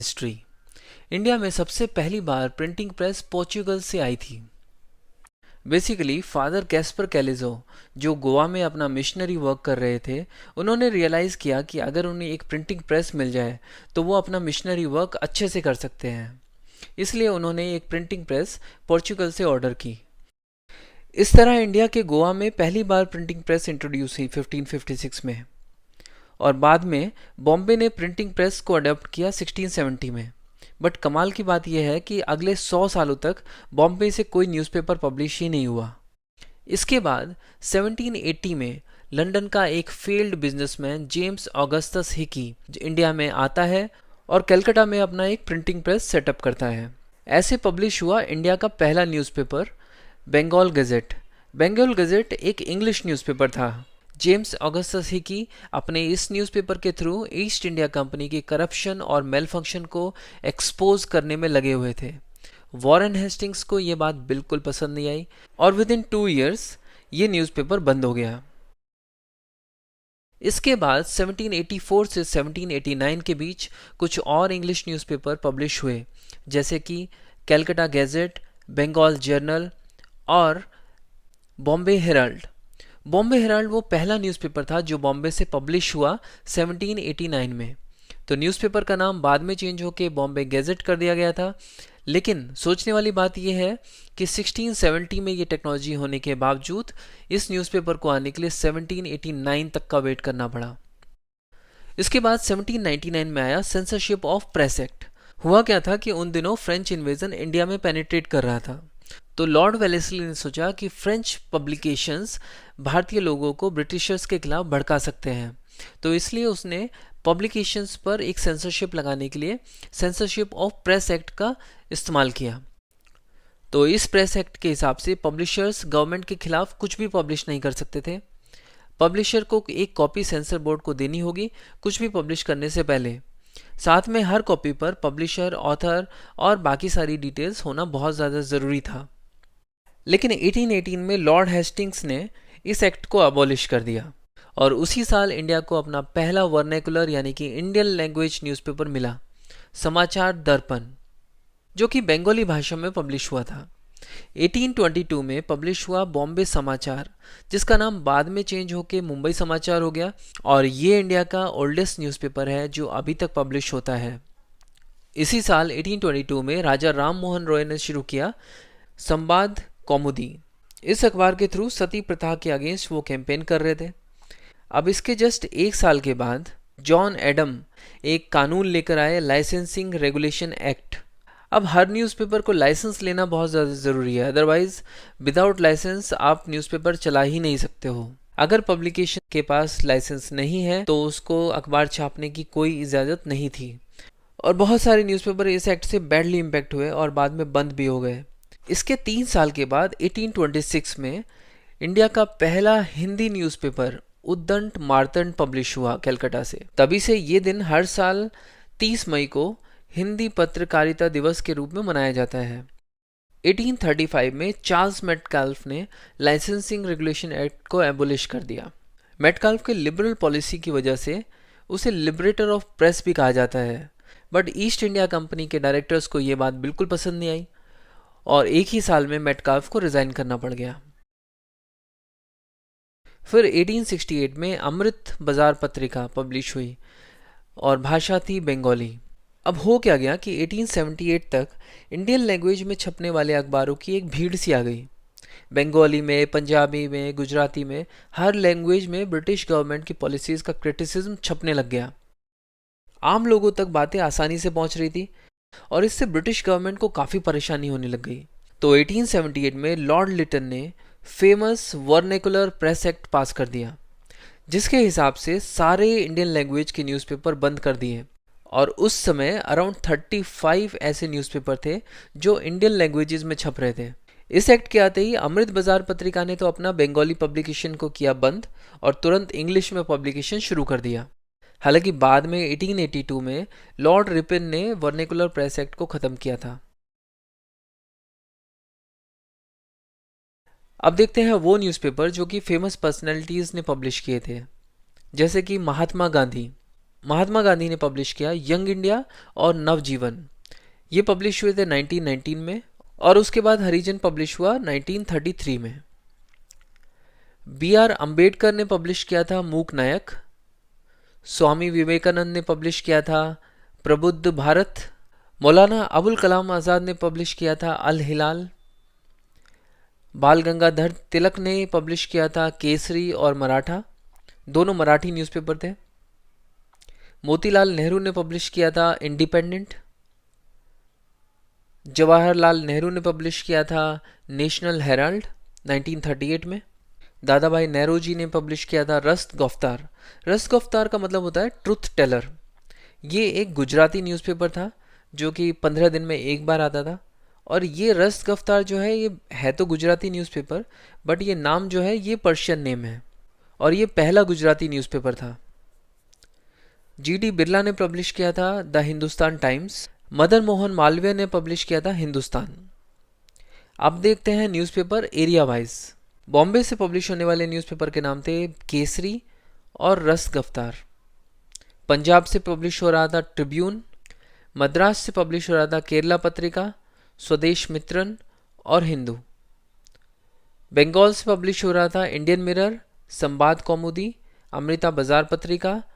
History. India में सबसे पहली बार प्रिंटिंग प्रेस पोर्चुगल से आई थी। बेसिकली फादर कैस्पर कैलिजो, जो गोवा में अपना मिशनरी वर्क कर रहे थे, उन्होंने रियलाइज़ किया कि अगर उन्हें एक प्रिंटिंग प्रेस मिल जाए तो वो अपना मिशनरी वर्क अच्छे से कर सकते हैं। इसलिए उन्होंने एक प्रिंटिंग प्रेस पोर्चुगल से ऑर्डर की। इस तरह इंडिया के गोवा में पहली बार प्रिंटिंग प्रेस इंट्रोड्यूस हुई 1556 में, और बाद में बॉम्बे ने प्रिंटिंग प्रेस को अडॉप्ट किया 1670 में। बट कमाल की बात यह है कि अगले 100 सालों तक बॉम्बे से कोई न्यूज़पेपर पब्लिश ही नहीं हुआ। इसके बाद 1780 में लंदन का एक failed businessman James Augustus Hicky India में आता है और कलकत्ता में अपना एक प्रिंटिंग प्रेस सेटअप करता है। ऐसे पब्लिश हुआ इंडिया का पहला newspaper, Bengal gazette. Bengal gazette एक इंग्लिश न्यूज़पेपर था। जेम्स ऑगस्टस हिकी अपने इस न्यूज़पेपर के थ्रू ईस्ट इंडिया कंपनी की करप्शन और मेल फंक्शन को एक्सपोज करने में लगे हुए थे। वॉरेन हेस्टिंग्स को ये बात बिल्कुल पसंद नहीं आई और विद इन 2 इयर्स ये न्यूज़पेपर बंद हो गया। इसके बाद 1784 से 1789 के बीच कुछ और इंग्लिश न्यूज़पेपर पब्लिश हुए, जैसे कि कलकत्ता गैजेट, बंगाल जर्नल और बॉम्बे हेराल्ड। बॉम्बे हेराल्ड वो पहला न्यूज़पेपर था जो बॉम्बे से पब्लिश हुआ 1789 में। तो न्यूज़पेपर का नाम बाद में चेंज होकर बॉम्बे गैजेट कर दिया गया था। लेकिन सोचने वाली बात यह है कि 1670 में ये टेक्नोलॉजी होने के बावजूद इस न्यूज़पेपर को आने के लिए 1789 तक का वेट करना पड़ा। इसके बाद 1799 में आया सेंसरशिप ऑफ प्रेस एक्ट। हुआ क्या था कि उन दिनों फ्रेंच इन्वेजन इंडिया में पेनिट्रेट कर रहा था, तो लॉर्ड वेलेस्ली ने सोचा कि फ्रेंच पब्लिकेशंस भारतीय लोगों को ब्रिटिशर्स के खिलाफ भड़का सकते हैं। तो इसलिए उसने पब्लिकेशंस पर एक सेंसरशिप लगाने के लिए सेंसरशिप ऑफ प्रेस एक्ट का इस्तेमाल किया। तो इस प्रेस एक्ट के हिसाब से पब्लिशर्स गवर्नमेंट के खिलाफ कुछ भी पब्लिश नहीं कर सकते थे। पब्लिशर को एक कॉपी सेंसर बोर्ड को देनी होगी कुछ भी पब्लिश करने से पहले। साथ में हर कॉपी पर पब्लिशर, ऑथर और बाकी सारी डिटेल्स होना बहुत ज़्यादा ज़रूरी था। लेकिन 1818 में लॉर्ड हेस्टिंग्स ने इस एक्ट को अबॉलिश कर दिया और उसी साल इंडिया को अपना पहला वर्नेकुलर यानी कि इंडियन लैंग्वेज न्यूज़पेपर मिला, समाचार दर्पण, जो कि बंगाली भाषा में पब्लिश हुआ था। 1822 में पब्लिश हुआ बॉम्बे समाचार, जिसका नाम बाद में चेंज होकर मुंबई समाचार हो गया, और ये इंडिया का ओल्डेस्ट न्यूज़पेपर है जो अभी तक पब्लिश होता है। इसी साल 1822 में राजा राम मोहन रॉय ने शुरू किया संवाद कौमुदी। इस अखबार के थ्रू सती प्रथा के अगेंस्ट वो कैंपेन कर रहे थे। अब इसके जस्ट 1 साल के बाद जॉन एडम एक कानून लेकर आए, लाइसेंसिंग रेगुलेशन एक्ट। अब हर न्यूज़पेपर को लाइसेंस लेना बहुत ज़्यादा ज़रूरी है, अदरवाइज विदाउट लाइसेंस आप न्यूज़पेपर चला ही नहीं सकते हो। अगर पब्लिकेशन के पास लाइसेंस नहीं है तो उसको अखबार छापने की कोई इजाज़त नहीं थी, और बहुत सारे न्यूज़पेपर इस एक्ट से बैडली इम्पैक्ट हुए और बाद में बंद भी हो गए। इसके 3 साल के बाद 1826 में इंडिया का पहला हिंदी न्यूज़पेपर उद्दंड मार्तंड पब्लिश हुआ कलकत्ता से। तभी से ये दिन हर साल 30 मई को हिंदी पत्रकारिता दिवस के रूप में मनाया जाता है। 1835 में चार्ल्स मेटकाल्फ ने लाइसेंसिंग रेगुलेशन एक्ट को एबोलिश कर दिया। मेटकाल्फ के लिबरल पॉलिसी की वजह से उसे लिबरेटर ऑफ प्रेस भी कहा जाता है, बट ईस्ट इंडिया कंपनी के डायरेक्टर्स को ये बात बिल्कुल पसंद नहीं आई और एक ही साल में मेटकाल्फ को रिजाइन करना पड़ गया। फिर 1868 में अमृत बाजार पत्रिका पब्लिश हुई और भाषा थी बंगाली। अब हो क्या गया कि 1878 तक इंडियन लैंग्वेज में छपने वाले अखबारों की एक भीड़ सी आ गई। बंगाली में, पंजाबी में, गुजराती में, हर लैंग्वेज में ब्रिटिश गवर्नमेंट की पॉलिसीज़ का क्रिटिसिज्म छपने लग गया। आम लोगों तक बातें आसानी से पहुंच रही थी और इससे ब्रिटिश गवर्नमेंट को काफ़ी परेशानी होने लग गई। तो 1878 में लॉर्ड लिटन ने फेमस वर्नेकुलर प्रेस एक्ट पास कर दिया, जिसके हिसाब से सारे इंडियन लैंग्वेज के न्यूज़पेपर बंद कर दिए, और उस समय अराउंड 35 ऐसे न्यूज़पेपर थे जो इंडियन लैंग्वेजेस में छप रहे थे। इस एक्ट के आते ही अमृत बाजार पत्रिका ने तो अपना बंगाली पब्लिकेशन को किया बंद और तुरंत इंग्लिश में पब्लिकेशन शुरू कर दिया। हालांकि बाद में 1882 में लॉर्ड रिपन ने वर्नेकुलर प्रेस एक्ट को ख़त्म किया था। अब देखते हैं वो न्यूज़पेपर जो कि फेमस पर्सनैलिटीज़ ने पब्लिश किए थे, जैसे कि महात्मा गांधी। महात्मा गांधी ने पब्लिश किया यंग इंडिया और नवजीवन, ये पब्लिश हुए थे 1919 में, और उसके बाद हरिजन पब्लिश हुआ 1933 में। बी आर अम्बेडकर ने पब्लिश किया था मूक नायक। स्वामी विवेकानंद ने पब्लिश किया था प्रबुद्ध भारत। मौलाना अबुल कलाम आज़ाद ने पब्लिश किया था अल हिलाल। बाल गंगाधर तिलक ने पब्लिश किया था केसरी और मराठा, दोनों मराठी न्यूज़पेपर थे। मोतीलाल नेहरू ने पब्लिश किया था इंडिपेंडेंट। जवाहरलाल नेहरू ने पब्लिश किया था नेशनल हेराल्ड 1938 में। दादा भाई नेहरूजी ने पब्लिश किया था रस्त गफ्तार। रस्त गफ्तार का मतलब होता है ट्रुथ टेलर। ये एक गुजराती न्यूज़पेपर था जो कि 15 दिन में एक बार आता था। और ये रस्त गफ्तार जो है, ये है तो गुजराती न्यूज़पेपर, बट ये नाम जो है ये पर्शियन नेम है, और ये पहला गुजराती न्यूज़पेपर था। जी.डी. बिरला ने पब्लिश किया था द हिंदुस्तान टाइम्स। मदन मोहन मालवीय ने पब्लिश किया था हिंदुस्तान। अब देखते हैं न्यूज़पेपर एरिया वाइज। बॉम्बे से पब्लिश होने वाले न्यूज़पेपर के नाम थे केसरी और रस्त गफ्तार। पंजाब से पब्लिश हो रहा था ट्रिब्यून। मद्रास से पब्लिश हो रहा था केरला पत्रिका, स्वदेश मित्रन और हिंदू। बंगाल से पब्लिश हो रहा था इंडियन मिरर, संबाद कौमुदी, अमृता बाजार पत्रिका